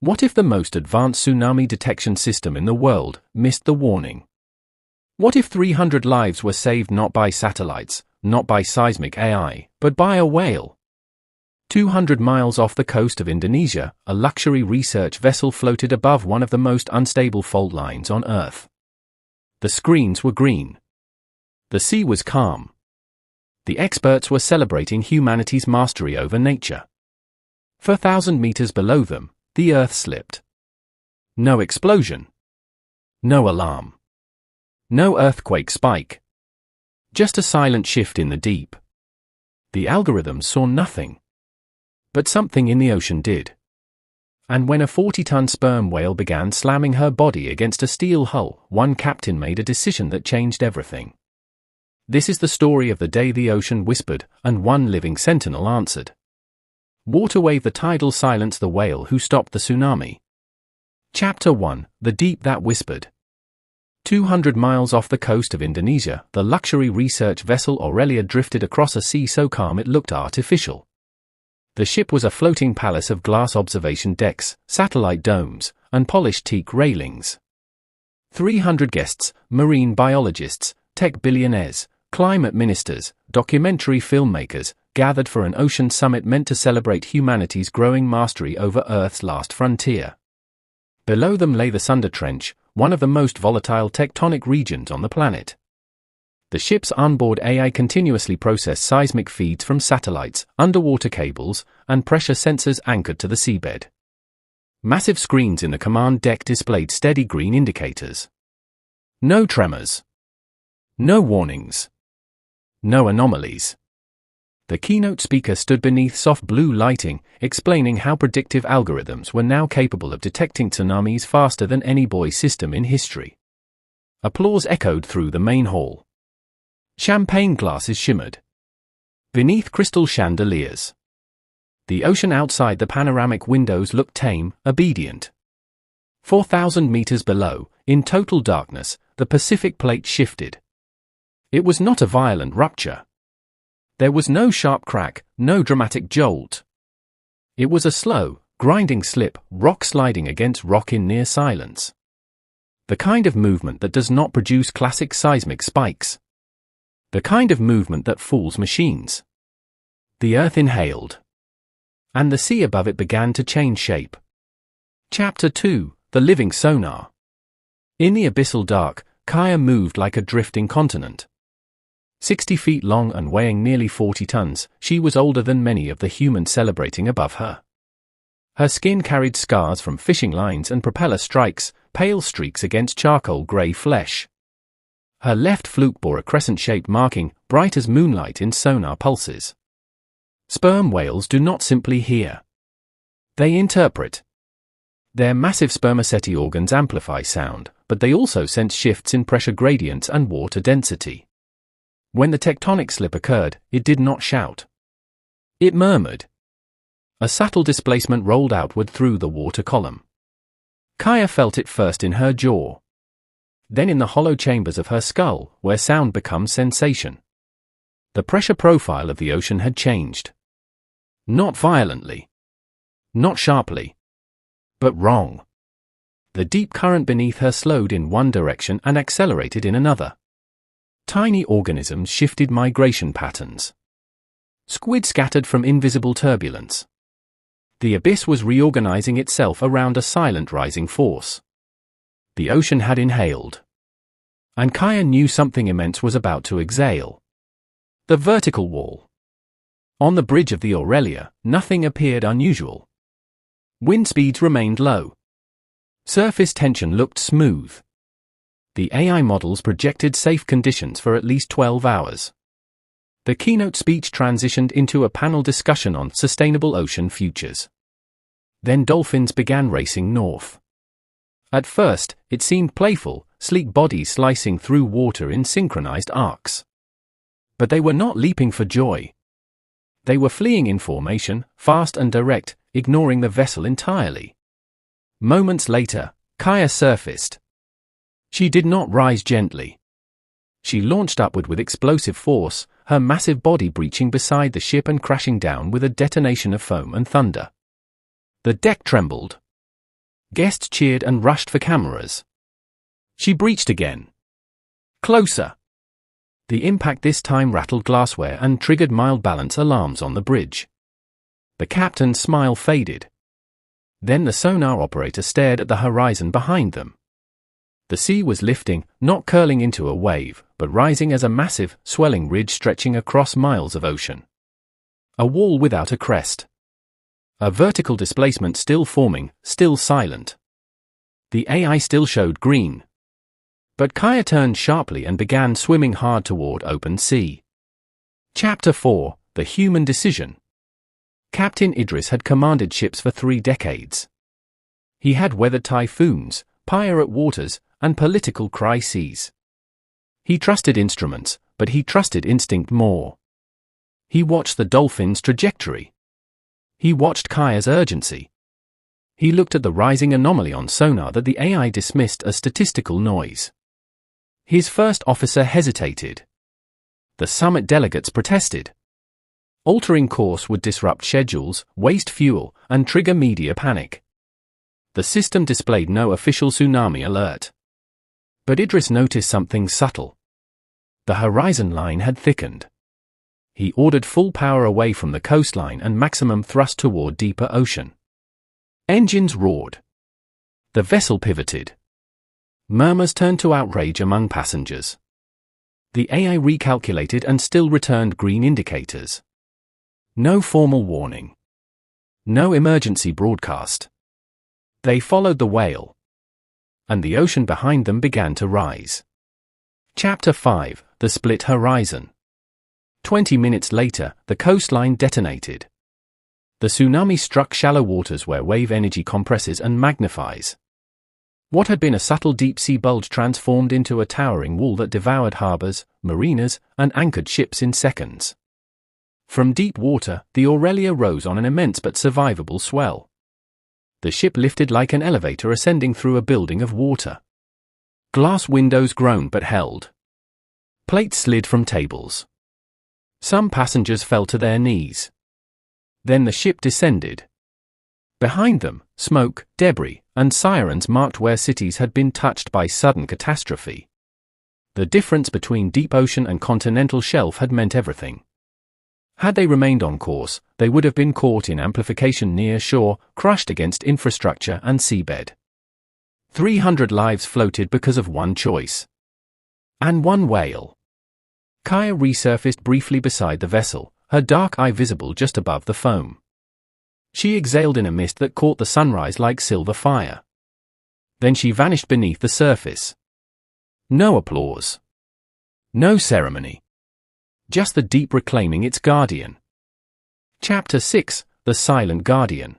What if the most advanced tsunami detection system in the world missed the warning? What if 300 lives were saved not by satellites, not by seismic AI, but by a whale? 200 miles off the coast of Indonesia, a luxury research vessel floated above one of the most unstable fault lines on Earth. The screens were green. The sea was calm. The experts were celebrating humanity's mastery over nature. 4,000 meters below them, the Earth slipped. No explosion. No alarm. No earthquake spike. Just a silent shift in the deep. The algorithms saw nothing. But something in the ocean did. And when a 40-ton sperm whale began slamming her body against a steel hull, one captain made a decision that changed everything. This is the story of the day the ocean whispered, and one living sentinel answered. Water wave the tidal silence the whale who stopped the tsunami. Chapter 1, The Deep That Whispered. 200 miles off the coast of Indonesia, the luxury research vessel Aurelia drifted across a sea so calm it looked artificial. The ship was a floating palace of glass observation decks, satellite domes, and polished teak railings. 300 guests, marine biologists, tech billionaires, climate ministers, documentary filmmakers, gathered for an ocean summit meant to celebrate humanity's growing mastery over Earth's last frontier. Below them lay the Sunda Trench, one of the most volatile tectonic regions on the planet. The ship's onboard AI continuously processed seismic feeds from satellites, underwater cables, and pressure sensors anchored to the seabed. Massive screens in the command deck displayed steady green indicators. No tremors. No warnings. No anomalies. The keynote speaker stood beneath soft blue lighting, explaining how predictive algorithms were now capable of detecting tsunamis faster than any buoy system in history. Applause echoed through the main hall. Champagne glasses shimmered beneath crystal chandeliers. The ocean outside the panoramic windows looked tame, obedient. 4,000 meters below, in total darkness, the Pacific plate shifted. It was not a violent rupture. There was no sharp crack, no dramatic jolt. It was a slow, grinding slip, rock sliding against rock in near silence. The kind of movement that does not produce classic seismic spikes. The kind of movement that fools machines. The Earth inhaled. And the sea above it began to change shape. Chapter 2, The Living Sonar. In the abyssal dark, Kaia moved like a drifting continent. 60 feet long and weighing nearly 40 tons, she was older than many of the humans celebrating above her. Her skin carried scars from fishing lines and propeller strikes, pale streaks against charcoal grey flesh. Her left fluke bore a crescent-shaped marking, bright as moonlight in sonar pulses. Sperm whales do not simply hear. They interpret. Their massive spermaceti organs amplify sound, but they also sense shifts in pressure gradients and water density. When the tectonic slip occurred, it did not shout. It murmured. A subtle displacement rolled outward through the water column. Kaia felt it first in her jaw. Then in the hollow chambers of her skull, where sound becomes sensation. The pressure profile of the ocean had changed. Not violently. Not sharply. But wrong. The deep current beneath her slowed in one direction and accelerated in another. Tiny organisms shifted migration patterns. Squid scattered from invisible turbulence. The abyss was reorganizing itself around a silent rising force. The ocean had inhaled. And Kaia knew something immense was about to exhale. The vertical wall. On the bridge of the Aurelia, nothing appeared unusual. Wind speeds remained low. Surface tension looked smooth. The AI models projected safe conditions for at least 12 hours. The keynote speech transitioned into a panel discussion on sustainable ocean futures. Then dolphins began racing north. At first, it seemed playful, sleek bodies slicing through water in synchronized arcs. But they were not leaping for joy. They were fleeing in formation, fast and direct, ignoring the vessel entirely. Moments later, Kaia surfaced. She did not rise gently. She launched upward with explosive force, her massive body breaching beside the ship and crashing down with a detonation of foam and thunder. The deck trembled. Guests cheered and rushed for cameras. She breached again. Closer. The impact this time rattled glassware and triggered mild balance alarms on the bridge. The captain's smile faded. Then the sonar operator stared at the horizon behind them. The sea was lifting, not curling into a wave, but rising as a massive, swelling ridge stretching across miles of ocean. A wall without a crest. A vertical displacement still forming, still silent. The AI still showed green. But Kaia turned sharply and began swimming hard toward open sea. Chapter 4: The Human Decision. Captain Idris had commanded ships for 3 decades. He had weathered typhoons, pirate waters, and political crises. He trusted instruments, but he trusted instinct more. He watched the dolphin's trajectory. He watched Kaia's urgency. He looked at the rising anomaly on sonar that the AI dismissed as statistical noise. His first officer hesitated. The summit delegates protested. Altering course would disrupt schedules, waste fuel, and trigger media panic. The system displayed no official tsunami alert. But Idris noticed something subtle. The horizon line had thickened. He ordered full power away from the coastline and maximum thrust toward deeper ocean. Engines roared. The vessel pivoted. Murmurs turned to outrage among passengers. The AI recalculated and still returned green indicators. No formal warning. No emergency broadcast. They followed the whale. And the ocean behind them began to rise. Chapter 5: The Split Horizon. 20 minutes later, the coastline detonated. The tsunami struck shallow waters where wave energy compresses and magnifies. What had been a subtle deep-sea bulge transformed into a towering wall that devoured harbors, marinas, and anchored ships in seconds. From deep water, the Aurelia rose on an immense but survivable swell. The ship lifted like an elevator ascending through a building of water. Glass windows groaned but held. Plates slid from tables. Some passengers fell to their knees. Then the ship descended. Behind them, smoke, debris, and sirens marked where cities had been touched by sudden catastrophe. The difference between deep ocean and continental shelf had meant everything. Had they remained on course, they would have been caught in amplification near shore, crushed against infrastructure and seabed. 300 lives floated because of one choice. And one whale. Kaia resurfaced briefly beside the vessel, her dark eye visible just above the foam. She exhaled in a mist that caught the sunrise like silver fire. Then she vanished beneath the surface. No applause. No ceremony. Just the deep reclaiming its guardian. Chapter 6: The Silent Guardian.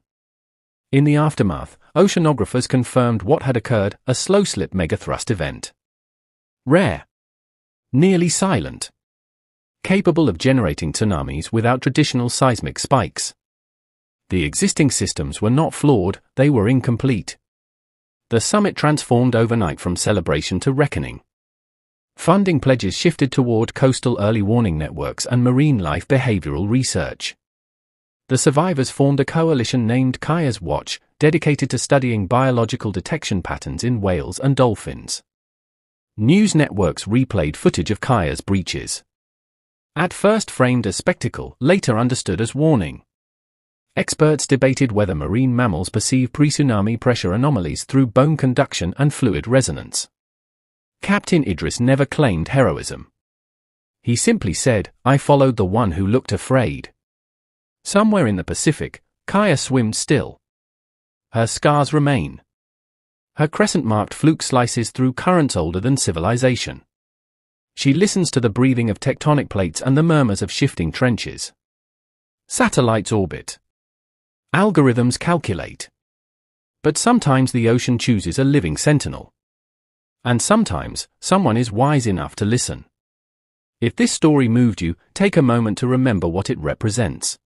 In the aftermath, oceanographers confirmed what had occurred, a slow-slip megathrust event. Rare. Nearly silent. Capable of generating tsunamis without traditional seismic spikes. The existing systems were not flawed, they were incomplete. The summit transformed overnight from celebration to reckoning. Funding pledges shifted toward coastal early warning networks and marine life behavioral research. The survivors formed a coalition named Kaia's Watch, dedicated to studying biological detection patterns in whales and dolphins. News networks replayed footage of Kaia's breaches. At first framed as spectacle, later understood as warning. Experts debated whether marine mammals perceive pre-tsunami pressure anomalies through bone conduction and fluid resonance. Captain Idris never claimed heroism. He simply said, "I followed the one who looked afraid." Somewhere in the Pacific, Kaia swam still. Her scars remain. Her crescent-marked fluke slices through currents older than civilization. She listens to the breathing of tectonic plates and the murmurs of shifting trenches. Satellites orbit. Algorithms calculate. But sometimes the ocean chooses a living sentinel. And sometimes, someone is wise enough to listen. If this story moved you, take a moment to remember what it represents.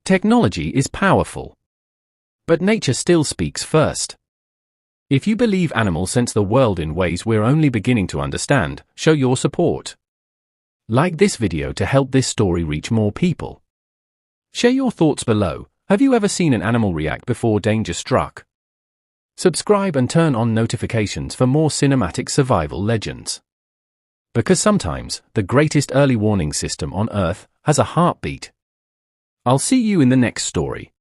Technology is powerful. But nature still speaks first. If you believe animals sense the world in ways we're only beginning to understand, show your support. Like this video to help this story reach more people. Share your thoughts below. Have you ever seen an animal react before danger struck? Subscribe and turn on notifications for more cinematic survival legends. Because sometimes, the greatest early warning system on Earth has a heartbeat. I'll see you in the next story.